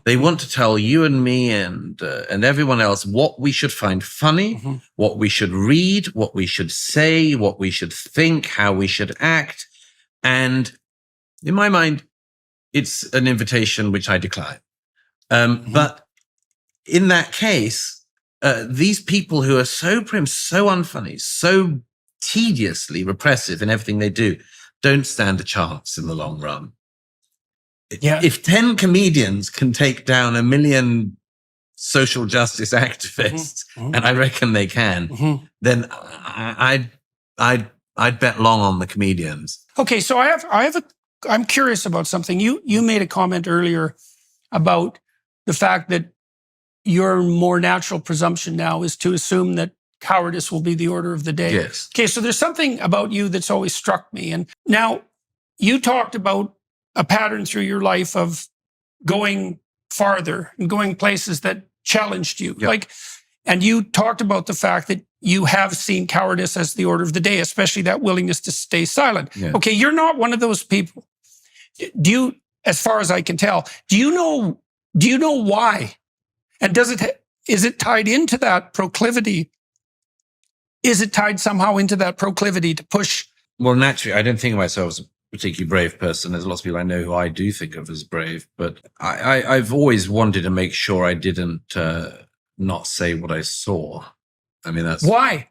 They want to tell you and me and everyone else what we should find funny, what we should read, what we should say, what we should think, how we should act. And in my mind, it's an invitation which I decline. But in that case, these people who are so prim, so unfunny, so tediously repressive in everything they do, don't stand a chance in the long run. Yeah. If 10 comedians can take down 1 million social justice activists, and I reckon they can, then I'd bet long on the comedians. Okay, so I'm curious about something. You made a comment earlier about the fact that your more natural presumption now is to assume that cowardice will be the order of the day. Yes. Okay, so there's something about you that's always struck me. And now you talked about a pattern through your life of going farther and going places that challenged you. Yep. And you talked about the fact that you have seen cowardice as the order of the day, especially that willingness to stay silent. Yeah. Okay, you're not one of those people. Do you, as far as I can tell, do you know why? And is it tied into that proclivity? Is it tied somehow into that proclivity to push? Well, naturally, I don't think of myself as a particularly brave person. There's lots of people I know who I do think of as brave, but I've always wanted to make sure I didn't not say what I saw. I mean, that's why.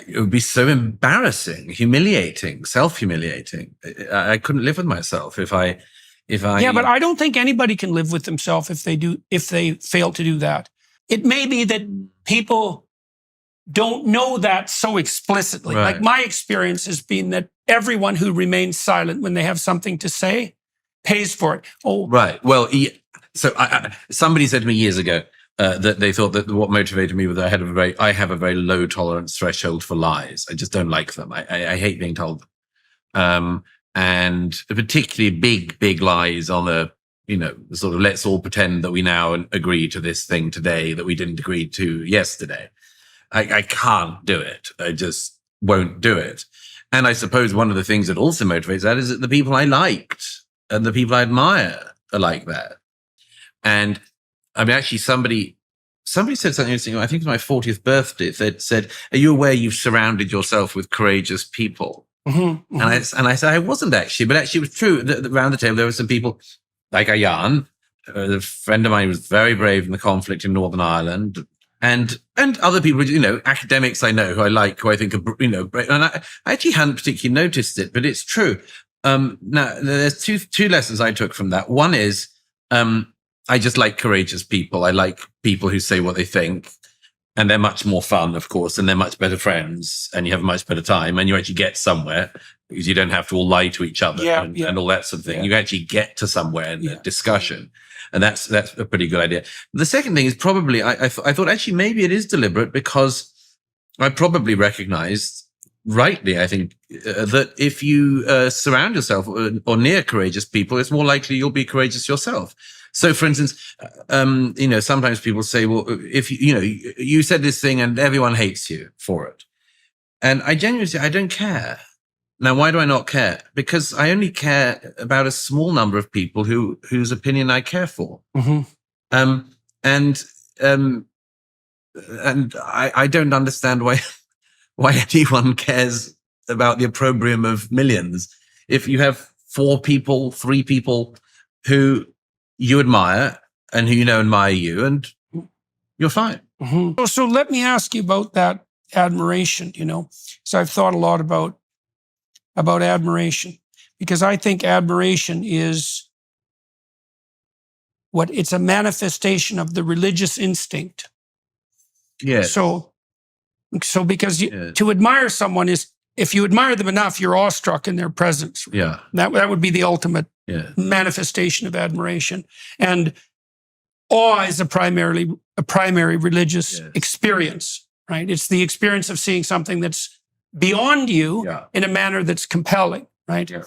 It would be so embarrassing, humiliating, self-humiliating. I couldn't live with myself if I. Yeah, but I don't think anybody can live with themselves if they fail to do that. It may be that people don't know that so explicitly. Right. Like my experience has been that everyone who remains silent when they have something to say pays for it. Oh, right. Well, so somebody said to me years ago that they thought that what motivated me was I have a very low tolerance threshold for lies. I just don't like them. I hate being told them. And particularly big lies on sort of let's all pretend that we now agree to this thing today that we didn't agree to yesterday. I can't do it. I just won't do it. And I suppose one of the things that also motivates that is that the people I liked and the people I admire are like that. And I mean, actually somebody said something interesting. I think it was my 40th birthday that said, "Are you aware you've surrounded yourself with courageous people?" And I said, I wasn't actually, but actually it was true. Around the table, there were some people like Ayan, a friend of mine who was very brave in the conflict in Northern Ireland, and other people, academics I know who I like, who I think are, brave. And I actually hadn't particularly noticed it, but it's true. Now, there's two lessons I took from that. One is, I just like courageous people. I like people who say what they think. And they're much more fun, of course, and they're much better friends, and you have a much better time, and you actually get somewhere because you don't have to all lie to each other and all that sort of thing. Yeah. You actually get to somewhere in the discussion, and that's a pretty good idea. The second thing is probably I thought actually maybe it is deliberate because I probably recognized rightly, I think, that if you surround yourself or near courageous people, it's more likely you'll be courageous yourself. So, for instance, sometimes people say, well, if you said this thing and everyone hates you for it. And I genuinely say, I don't care. Now, why do I not care? Because I only care about a small number of people whose opinion I care for. And I don't understand why anyone cares about the opprobrium of millions. If you have 3 people who you admire and who admire you, and you're fine. So let me ask you about that admiration, So I've thought a lot about admiration, because I think admiration is it's a manifestation of the religious instinct. Yeah. So because to admire someone is, if you admire them enough, you're awestruck in their presence. Yeah. That would be the ultimate manifestation of admiration. And awe is a primary religious experience, right? It's the experience of seeing something that's beyond you in a manner that's compelling, right? Yeah.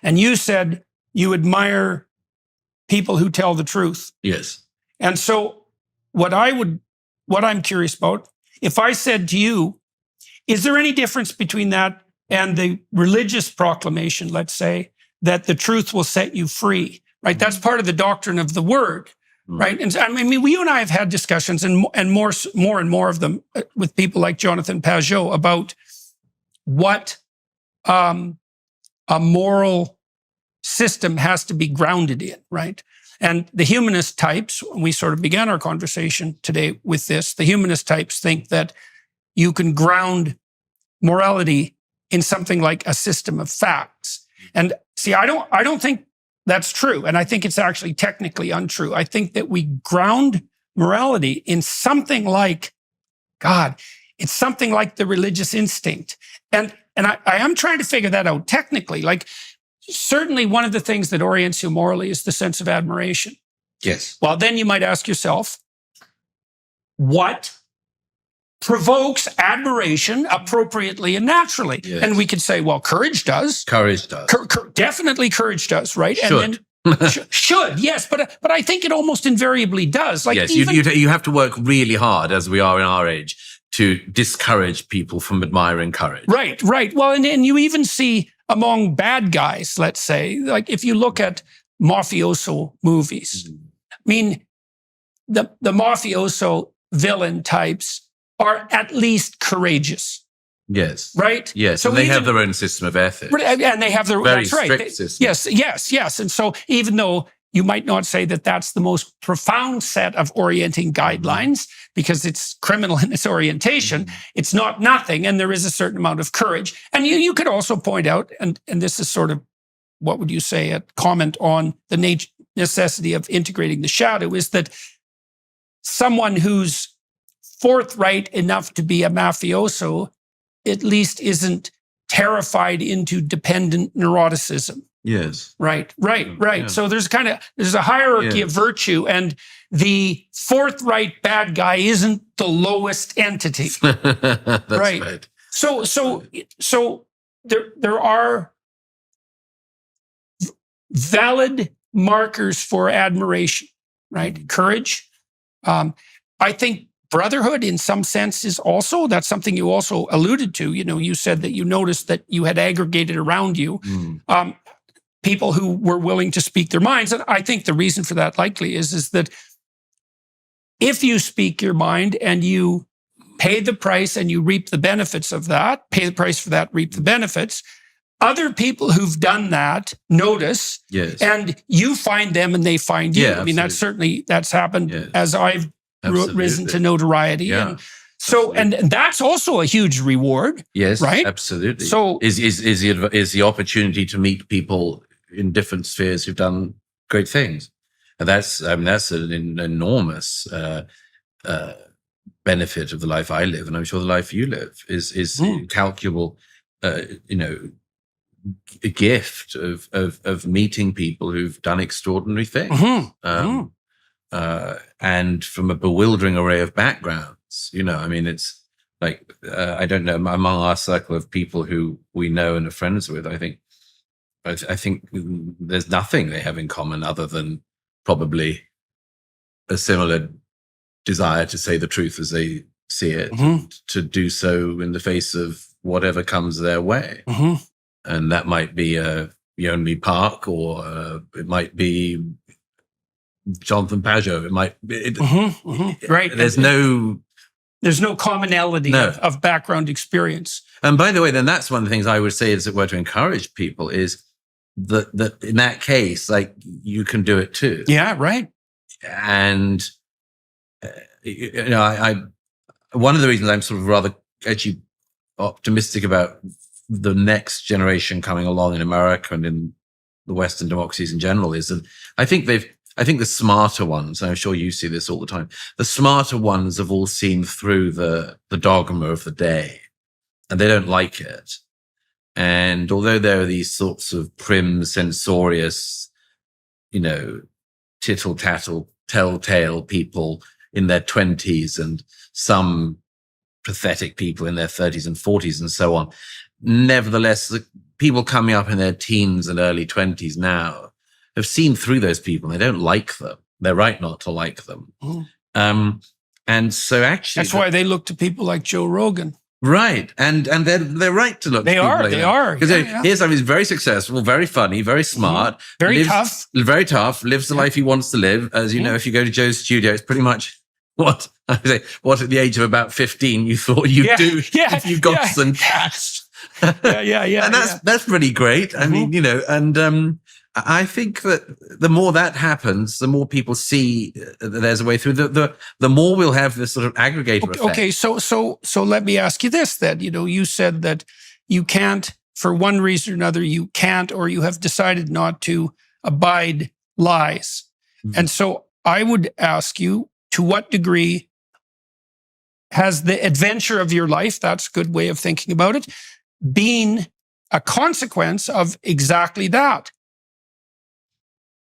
And you said you admire people who tell the truth. Yes. And so what I'm curious about, if I said to you, is there any difference between that and the religious proclamation, let's say, that the truth will set you free, right? That's part of the doctrine of the word, right? And I mean, you and I have had discussions and more and more of them with people like Jonathan Pageau about what a moral system has to be grounded in, right? And the humanist types, we sort of began our conversation today with this, the humanist types think that you can ground morality in something like a system of facts. And see, I don't think that's true. And I think it's actually technically untrue. I think that we ground morality in something like, God, it's something like the religious instinct. And I am trying to figure that out technically. Like, certainly one of the things that orients you morally is the sense of admiration. Yes. Well, then you might ask yourself, what provokes admiration appropriately and naturally? Yes. And we could say, well, courage does. Courage does. Definitely courage does, right? Should. And then, should, yes. But I think it almost invariably does. Like, yes, even, you have to work really hard, as we are in our age, to discourage people from admiring courage. Right. Well, and you even see among bad guys, let's say, like if you look at mafioso movies, I mean, the mafioso villain types are at least courageous. Yes. Right? Yes. So and they have their own system of ethics. And they have their very that's right. strict system. Yes. And so even though you might not say that that's the most profound set of orienting guidelines because it's criminal in its orientation, it's not nothing. And there is a certain amount of courage. And you could also point out, and this is sort of, what would you say, a comment on the necessity of integrating the shadow, is that someone who's forthright enough to be a mafioso at least isn't terrified into dependent neuroticism. Yes. Right. Yeah. So there's a hierarchy of virtue, and the forthright bad guy isn't the lowest entity. That's right. So there are valid markers for admiration, right? Courage. I think brotherhood in some sense is also, that's something you also alluded to. You know, you said that you noticed that you had aggregated around you people who were willing to speak their minds. And I think the reason for that likely is that if you speak your mind and you pay the price and you reap the benefits of that, pay the price for that, reap the benefits, other people who've done that notice, and you find them and they find you. Yeah, I mean, that's happened as I've risen to notoriety. Yeah. And so, and that's also a huge reward. Yes, right? Absolutely. So is the opportunity to meet people in different spheres who've done great things. And that's an enormous benefit of the life I live, and I'm sure the life you live is incalculable, a gift of meeting people who've done extraordinary things. And from a bewildering array of backgrounds, you know, I mean, it's like, I don't know, among our circle of people who we know and are friends with, I think there's nothing they have in common other than probably a similar desire to say the truth as they see it, to do so in the face of whatever comes their way. And that might be Yeonmi Park, or it might be Jonathan Pageau. It might be, right. There's no commonality of background experience. And by the way, then that's one of the things I would say, as it were, to encourage people is that in that case, like, you can do it too. Yeah, right. And you know, I one of the reasons I'm sort of rather actually optimistic about the next generation coming along in America and in the Western democracies in general is that I think the smarter ones, and I'm sure you see this all the time, the smarter ones have all seen through the dogma of the day, and they don't like it. And although there are these sorts of prim, censorious, you know, tittle-tattle, telltale people in their 20s and some pathetic people in their 30s and 40s and so on, nevertheless, the people coming up in their teens and early 20s now have seen through those people. They don't like them. They're right not to like them. And so actually, that's why they look to people like Joe Rogan. Right. And they're right to look. They are. Because here's somebody who's very successful, very funny, very smart, very tough, lives the life he wants to live. As you know, if you go to Joe's studio, it's pretty much what at the age of about 15 you thought you'd do if you got some cash. And that's pretty great. I mean, and I think that the more that happens, the more people see that there's a way through. The more we'll have this sort of aggregator effect. Okay, so let me ask you this then. You said that you can't, for one reason or another, you can't, or you have decided not to abide lies. Mm-hmm. And so I would ask you, to what degree has the adventure of your life, that's a good way of thinking about it, been a consequence of exactly that?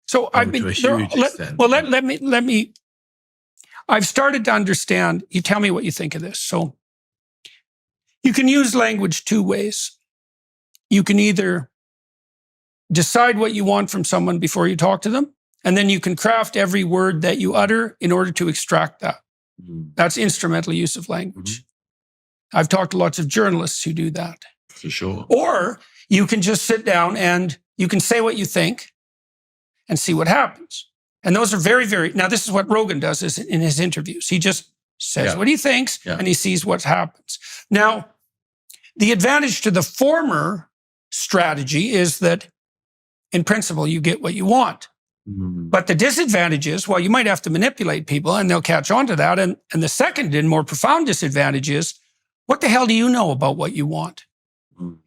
So I've been let me. I've started to understand. You tell me what you think of this. So you can use language two ways. You can either decide what you want from someone before you talk to them, and then you can craft every word that you utter in order to extract that. Mm-hmm. That's instrumental use of language. Mm-hmm. I've talked to lots of journalists who do that. For sure. Or you can just sit down and you can say what you think and see what happens. And those are very, very, now this is what Rogan does is in his interviews. He just says what he thinks and he sees what happens. Now, the advantage to the former strategy is that in principle, you get what you want. Mm-hmm. But the disadvantage is, well, you might have to manipulate people and they'll catch on to that. And the second and more profound disadvantage is, what the hell do you know about what you want?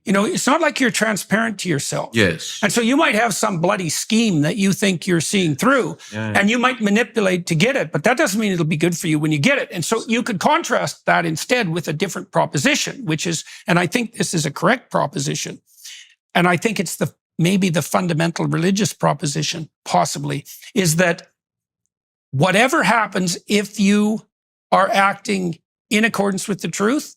It's not like you're transparent to yourself. Yes. And so you might have some bloody scheme that you think you're seeing through and you might manipulate to get it, but that doesn't mean it'll be good for you when you get it. And so you could contrast that instead with a different proposition, which is, and I think this is a correct proposition. And I think it's maybe the fundamental religious proposition, possibly, is that whatever happens, if you are acting in accordance with the truth,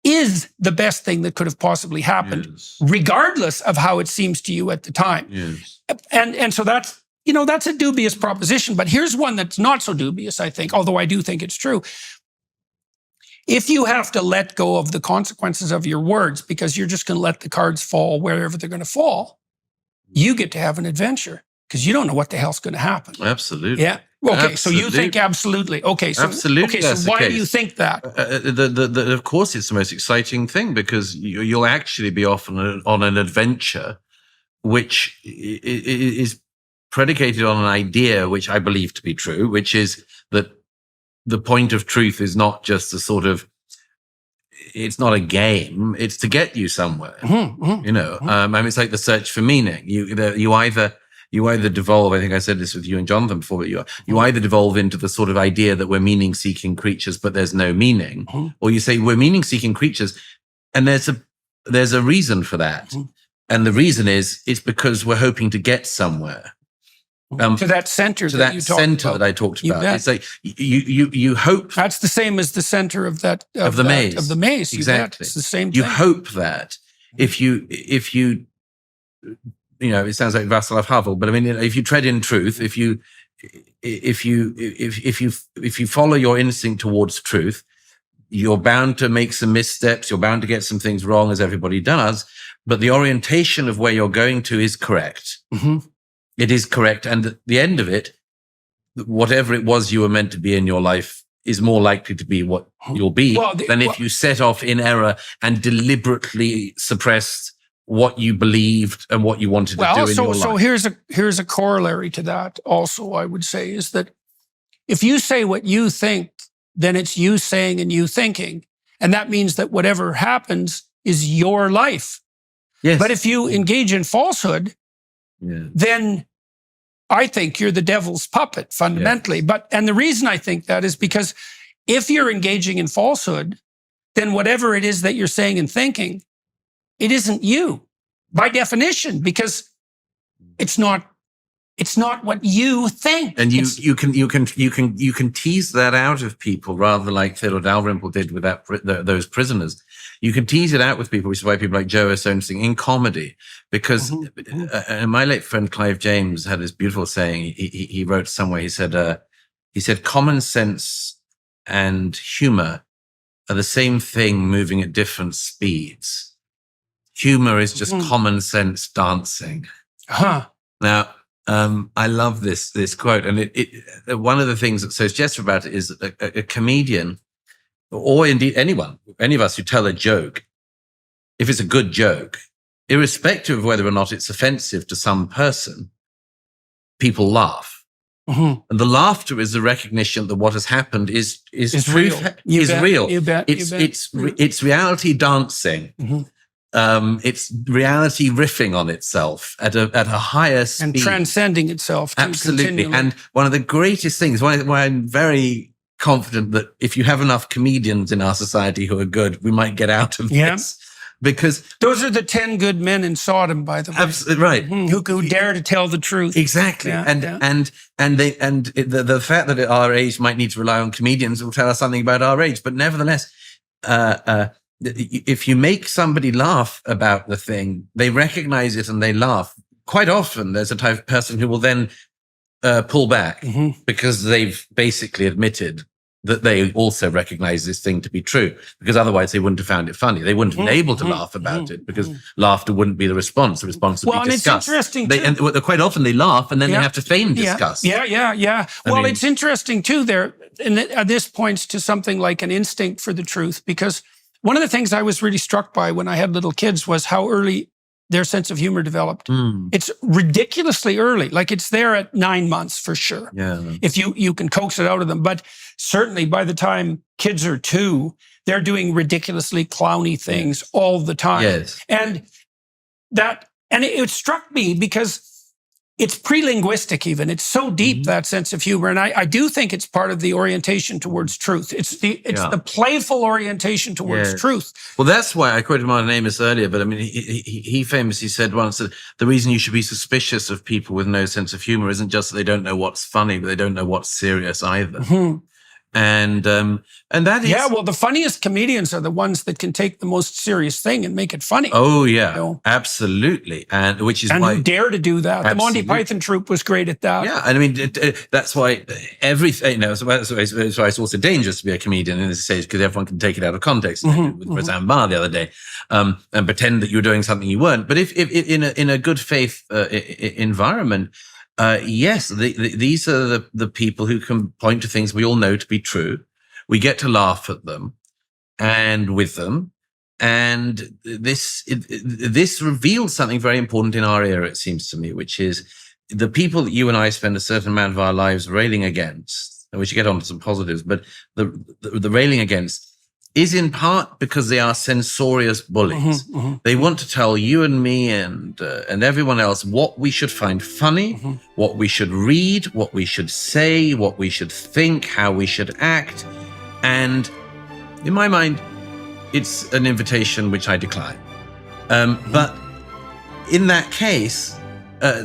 is the best thing that could have possibly happened, regardless of how it seems to you at the time. Yes. And so that's a dubious proposition, but here's one that's not so dubious, I think, although I do think it's true. If you have to let go of the consequences of your words because you're just going to let the cards fall wherever they're going to fall, you get to have an adventure because you don't know what the hell's going to happen. Absolutely. Yeah. Okay, so you think absolutely. Okay, so absolutely. Okay, so why do you think that? Of course, it's the most exciting thing because you'll actually be off on an adventure, which is predicated on an idea which I believe to be true, which is that the point of truth is not just it's not a game. It's to get you somewhere. I mean, it's like the search for meaning. You either devolve, I think I said this with you and Jonathan before, but you either devolve into the sort of idea that we're meaning-seeking creatures, but there's no meaning, or you say we're meaning-seeking creatures, and there's a reason for that. And the reason is, it's because we're hoping to get somewhere. To that center that I talked about. It's like you hope. That's the same as the center of the maze. Of the maze. Exactly. It's the same thing. You hope that if you it sounds like Václav Havel, but I mean, if you tread in truth, if you follow your instinct towards truth, you're bound to make some missteps. You're bound to get some things wrong, as everybody does. But the orientation of where you're going to is correct. Mm-hmm. It is correct. And at the end of it, whatever it was you were meant to be in your life is more likely to be what you'll be than if you set off in error and deliberately suppressed what you believed and what you wanted to do in your life. So here's a corollary to that also, I would say, is that if you say what you think, then it's you saying and you thinking. And that means that whatever happens is your life. Yes. But if you engage in falsehood, then I think you're the devil's puppet fundamentally. Yes. And the reason I think that is because if you're engaging in falsehood, then whatever it is that you're saying and thinking, it isn't you by definition, because it's not what you think. And you can tease that out of people, rather like Theodore Dalrymple did with those prisoners. You can tease it out with people, which is why people like Joe are so interesting in comedy. Because my late friend Clive James had this beautiful saying. He wrote somewhere. He said, common sense and humor are the same thing moving at different speeds. Humor is just common sense dancing. Now, I love this quote, and one of the things that's so suggestive about it is that a comedian, or indeed anyone, any of us who tell a joke, if it's a good joke, irrespective of whether or not it's offensive to some person, people laugh. And the laughter is the recognition that what has happened is real. Real. You bet. It's reality dancing. It's reality riffing on itself at a higher speed and transcending itself. Absolutely. And one of the greatest things, why I'm very confident that if you have enough comedians in our society who are good, we might get out of this. Because those are the 10 good men in Sodom, by the way. Absolutely right. Who dare to tell the truth. Exactly. The fact that at our age might need to rely on comedians will tell us something about our age. But nevertheless, if you make somebody laugh about the thing, they recognize it and they laugh. Quite often, there's a type of person who will then pull back because they've basically admitted that they also recognize this thing to be true, because otherwise they wouldn't have found it funny. They wouldn't have been able to laugh about it, because laughter wouldn't be the response. The response would be disgust. It's interesting and quite often they laugh and then they have to feign disgust. Well, it's interesting too there, and this points to something like an instinct for the truth, because one of the things I was really struck by when I had little kids was how early their sense of humor developed. It's ridiculously early. Like it's there at 9 months for sure. If you can coax it out of them. But certainly by the time kids are 2, they're doing ridiculously clowny things all the time. And it struck me because it's pre-linguistic even. It's so deep, that sense of humor. And I do think it's part of the orientation towards truth. It's the playful orientation towards truth. Well, that's why I quoted Martin Amis earlier, but I mean, he famously said once that the reason you should be suspicious of people with no sense of humor isn't just that they don't know what's funny, but they don't know what's serious either. And that is... Yeah, well, the funniest comedians are the ones that can take the most serious thing and make it funny. Oh, yeah, absolutely. And which is why... who dare to do that. Absolutely. The Monty Python troupe was great at that. Yeah, and I mean, that's why everything, that's why it's also dangerous to be a comedian in this stage, because everyone can take it out of context. With Roseanne Barr the other day, and pretend that you're doing something you weren't. But if in a good faith environment, yes, these are the people who can point to things we all know to be true. We get to laugh at them and with them. And this reveals something very important in our era, it seems to me, which is the people that you and I spend a certain amount of our lives railing against. And we should get on to some positives, but the railing against is in part because they are censorious bullies. They want to tell you and me and everyone else what we should find funny, what we should read, what we should say, what we should think, how we should act. And in my mind, it's an invitation which I decline. But in that case,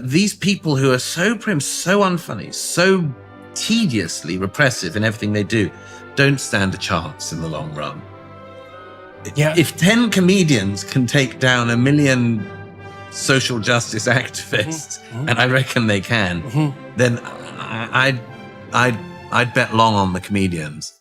these people who are so prim, so unfunny, so tediously repressive in everything they do, don't stand a chance in the long run. If 10 comedians can take down 1 million social justice activists, and I reckon they can, then I'd bet long on the comedians.